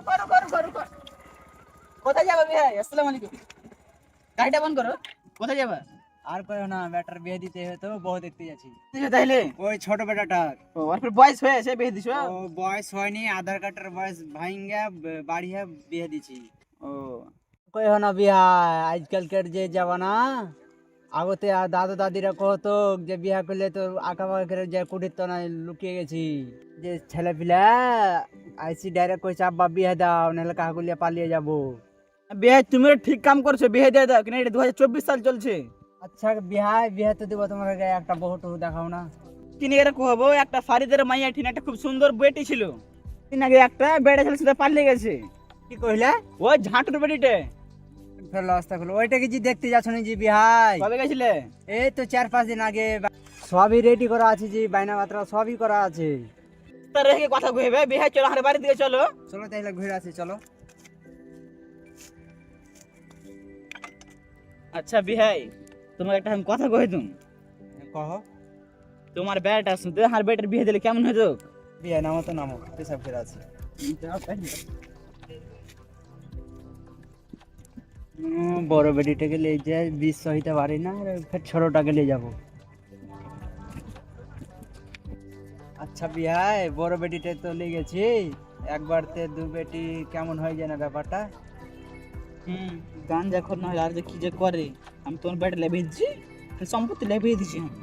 করো। কোথায় যাবে ভাই? আসসালামু আলাইকুম। গাড়িটা বন্ধ করো। কোথায় যাবে? আর কইও না, বেটার বিয়ে দিতে হবে তো বউ দেখতে যাচ্ছি। তাইলে ওই ছোট বেটাটার ও আর ফির বয়স হয়েছে বিয়ে দিছো? ও বয়স হয়নি, আধার কার্ডের বয়স ভাইঙ্গা বাড়িয়া বিয়ে দিছি। ও কইও না বিয়া, আজকালকার যে জামানা, আগতে আর দাদু দাদিরা কহতো যে বিয়া করলে তো আঁকা বাঁকা করে যে কুটির তো না লুকিয়ে গেছি, যে ছেলে পিলা আইসি ডাইরেক্ট কইছে আব্বা বিয়ে দাও নাহলে কাকুলিয়া পালিয়ে যাবো। বিয়ে তুমি ঠিক কাম করছো, বিয়ে দিয়ে দাও, কিন্তু এটা 2024 সাল চলছে। আচ্ছা বিয়া বিয়ে তো দিব, তোমার গায়ে একটা বহু টহু দেখাও না। কিনে এটা কহবো একটা ফারিদের মাইয়া ঠিন একটা খুব সুন্দর বেটি ছিল, তিন আগে একটা বেড়া ছেলে সাথে পালিয়ে গেছে। কি কইলে? ওই ঝাঁটুর বেটিতে। ফেরলো আস্তা করলো ওইটাকে যে দেখতে যাচ্ছ নি জি বিহাই? কবে গেছিলে? এই তো 4-5 দিন আগে। সবই রেডি করা আছে জি, বাইনা বাতরা সবই করা আছে। তার রেখে কথা কইবে বিয়ে চলো আমার বাড়ি দিকে চলো। চলো তাহলে ঘুরে আসি, চলো। আচ্ছা বিহাই, তোমার একটা আমি কথা কই তুমি, কহ। তোমার বেটা শুনতে আর বেটার বিয়ে দিলে কেমন হতো? বিয়ে নামো তো নামো, পেশাব করে আছে। বড় বেটিটাকে নিয়ে যায়, বিষ সহিতে পারি না, আর ফের ছোটটাকে নিয়ে যাবো। আচ্ছা বিহাই, বড় বেটিটা তো নিয়ে গেছি, একবার তে দু বেটি কেমন হয়ে যায় না ব্যাপারটা? গান যখন না হয় আর যে কি যে করে, আমি তোমার বেটা লেবে দিচ্ছি, সম্পত্তি লেবে দিচ্ছি আমি।